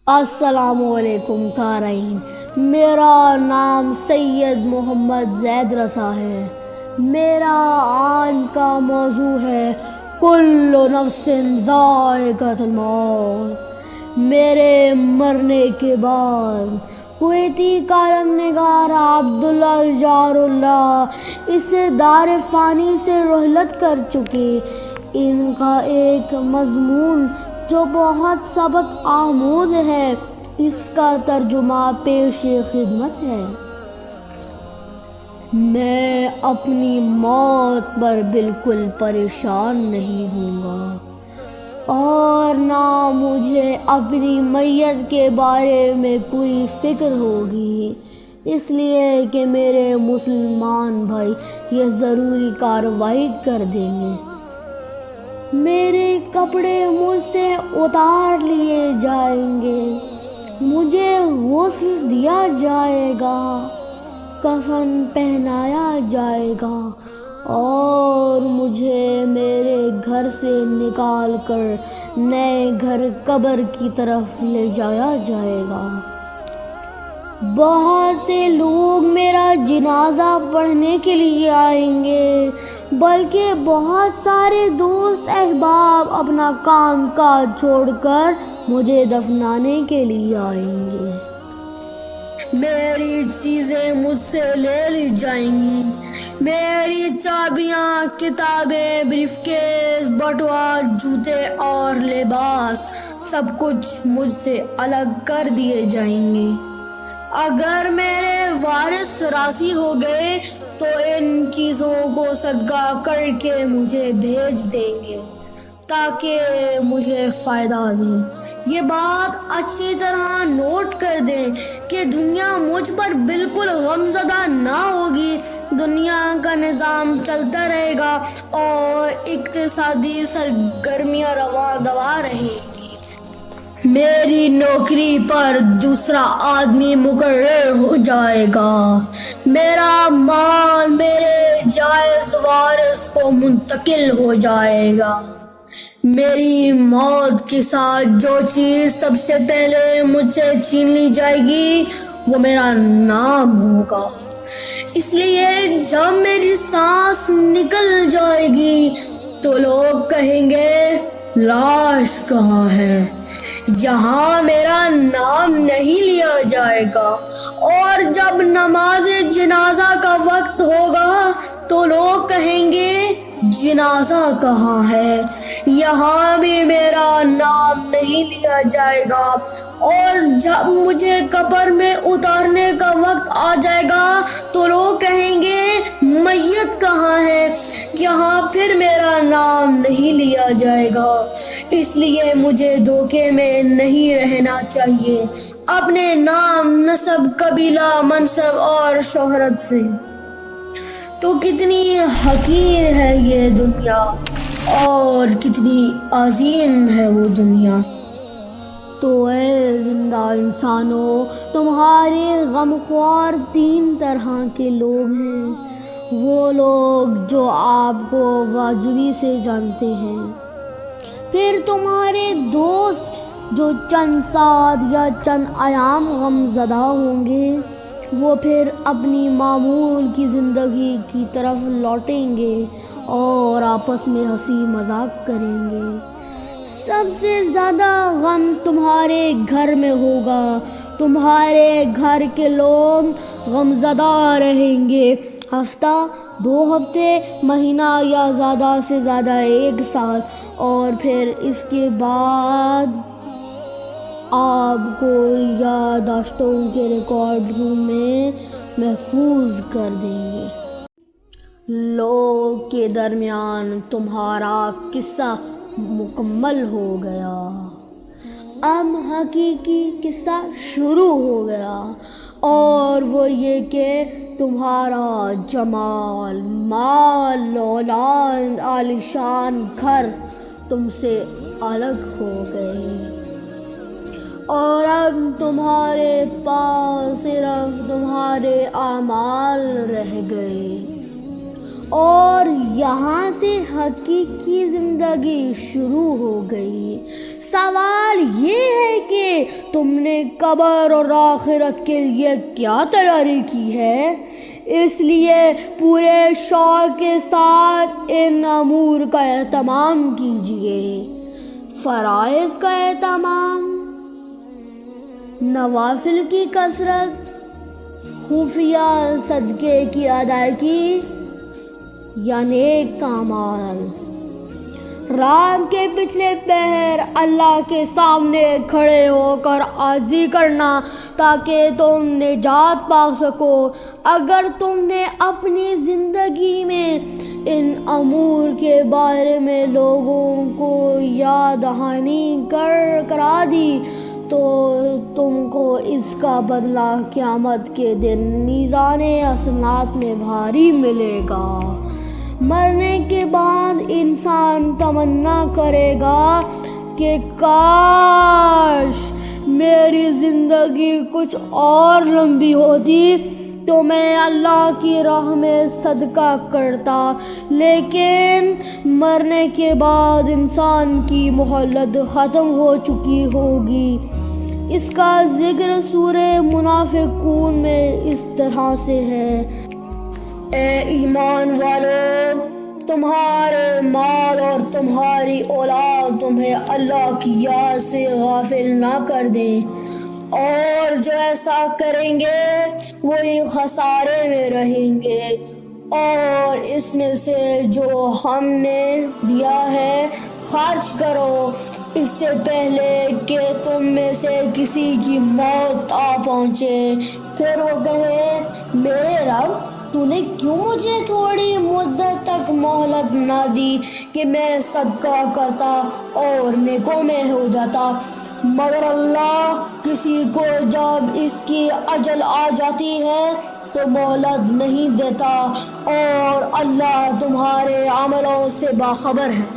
السلام علیکم قارئین، میرا نام سید محمد زید رسا ہے۔ میرا آج کا موضوع ہے کل نفس ذائقۃ الموت، میرے مرنے کے بعد۔ کویتی کالم نگار عبداللہ الجار اللہ اس دار فانی سے رحلت کر چکے۔ ان کا ایک مضمون جو بہت سبق آموز ہے، اس کا ترجمہ پیش خدمت ہے۔ میں اپنی موت پر بالکل پریشان نہیں ہوں گا، اور نہ مجھے اپنی میت کے بارے میں کوئی فکر ہوگی، اس لیے کہ میرے مسلمان بھائی یہ ضروری کارروائی کر دیں گے۔ میرے کپڑے مجھ سے اتار لیے جائیں گے، مجھے غسل دیا جائے گا، کفن پہنایا جائے گا، اور مجھے میرے گھر سے نکال کر نئے گھر قبر کی طرف لے جایا جائے گا۔ بہت سے لوگ میرا جنازہ پڑھنے کے لیے آئیں گے، بلکہ بہت سارے دوست احباب اپنا کام کاج چھوڑ کر مجھے دفنانے کے لیے آئیں گے۔ میری چیزیں مجھ سے لے لی جائیں گی، میری چابیاں، کتابیں، بریف کیس، بٹوا، جوتے اور لباس سب کچھ مجھ سے الگ کر دیے جائیں گے۔ اگر میرے وارث راضی ہو گئے تو ان چیزوں کو صدقہ کر کے مجھے بھیج دیں گے تاکہ مجھے فائدہ دے۔ یہ بات اچھی طرح نوٹ کر دیں کہ دنیا مجھ پر بالکل غمزدہ نہ ہوگی۔ دنیا کا نظام چلتا رہے گا اور اقتصادی سرگرمیاں رواں دوا رہیں گی۔ میری نوکری پر دوسرا آدمی مقرر ہو جائے گا، میرا مال میرے جائز وارث کو منتقل ہو جائے گا۔ میری موت کے ساتھ جو چیز سب سے پہلے مجھ سے چھین لی جائے گی وہ میرا نام ہوگا، اس لیے جب میری سانس نکل جائے گی تو لوگ کہیں گے لاش کہاں ہے؟ یہاں میرا نام نہیں لیا جائے گا۔ اور جب نماز جنازہ کا وقت ہوگا تو لوگ کہیں گے جنازہ کہاں ہے؟ یہاں بھی میرا نام نہیں لیا جائے گا۔ اور جب مجھے قبر میں اتارنے کا وقت آ جائے گا تو لوگ کہیں گے میت کہاں ہے؟ یہاں پھر میرا نام نہیں لیا جائے گا۔ اس لیے مجھے دھوکے میں نہیں رہنا چاہیے اپنے نام، نسب، قبیلہ، منصب اور شہرت سے۔ تو کتنی حقیر ہے یہ دنیا اور کتنی عظیم ہے وہ دنیا۔ تو اے زندہ انسانوں، تمہارے غمخوار تین طرح کے لوگ ہیں۔ وہ لوگ جو آپ کو واجبی سے جانتے ہیں، پھر تمہارے دوست جو چند ساتھ یا چند ایام غم زدہ ہوں گے، وہ پھر اپنی معمول کی زندگی کی طرف لوٹیں گے اور آپس میں ہنسی مذاق کریں گے۔ سب سے زیادہ غم تمہارے گھر میں ہوگا، تمہارے گھر کے لوگ غمزدہ رہیں گے، ہفتہ، 2 ہفتے، مہینہ یا زیادہ سے زیادہ 1 سال، اور پھر اس کے بعد آپ کو یادداشتوں کے ریکارڈ روم میں محفوظ کر دیں گے۔ لوگ کے درمیان تمہارا قصہ مکمل ہو گیا، اب حقیقی قصہ شروع ہو گیا، اور وہ یہ کہ تمہارا جمال، مال، اولاد، عالیشان گھر تم سے الگ ہو گئے، اور اب تمہارے پاس صرف تمہارے اعمال رہ گئے، اور یہاں سے حقیقی زندگی شروع ہو گئی۔ سوال یہ ہے کہ تم نے قبر اور آخرت کے لیے کیا تیاری کی ہے، اس لیے پورے شوق کے ساتھ ان امور کا اہتمام کیجیے۔ فرائض کا اہتمام، نوافل کی کثرت، خفیہ صدقے کی ادائیگی یا نیک اعمال۔ رات کے پچھلے پہر اللہ کے سامنے کھڑے ہو کر عاجزی کرنا تاکہ تم نجات پا سکو۔ اگر تم نے اپنی زندگی میں ان امور کے بارے میں لوگوں کو یاد دہانی کرا دی تو تم کو اس کا بدلہ قیامت کے دن میزان حسنات میں بھاری ملے گا۔ مرنے کے بعد انسان تمنا کرے گا کہ کاش میری زندگی کچھ اور لمبی ہوتی تو میں اللہ کی راہ میں صدقہ کرتا، لیکن مرنے کے بعد انسان کی مہلت ختم ہو چکی ہوگی۔ اس کا ذکر سورہ منافقون میں اس طرح سے ہے: اے ایمان والو، تمہارے مال اور تمہاری اولاد تمہیں اللہ کی یاد سے غافل نہ کر دیں، اور جو ایسا کریں گے وہی خسارے میں رہیں گے، اور اس میں سے جو ہم نے دیا ہے خرچ کرو، اس سے پہلے کہ تم میں سے کسی کی موت آ پہنچے۔ پھر وہ کہے، میرے رب، تو نے کیوں مجھے تھوڑی مدت تک مہلت نہ دی کہ میں صدقہ کرتا اور نیکوں میں ہو جاتا؟ مگر اللہ کسی کو جب اس کی اجل آ جاتی ہے تو مہلت نہیں دیتا، اور اللہ تمہارے عملوں سے باخبر ہے۔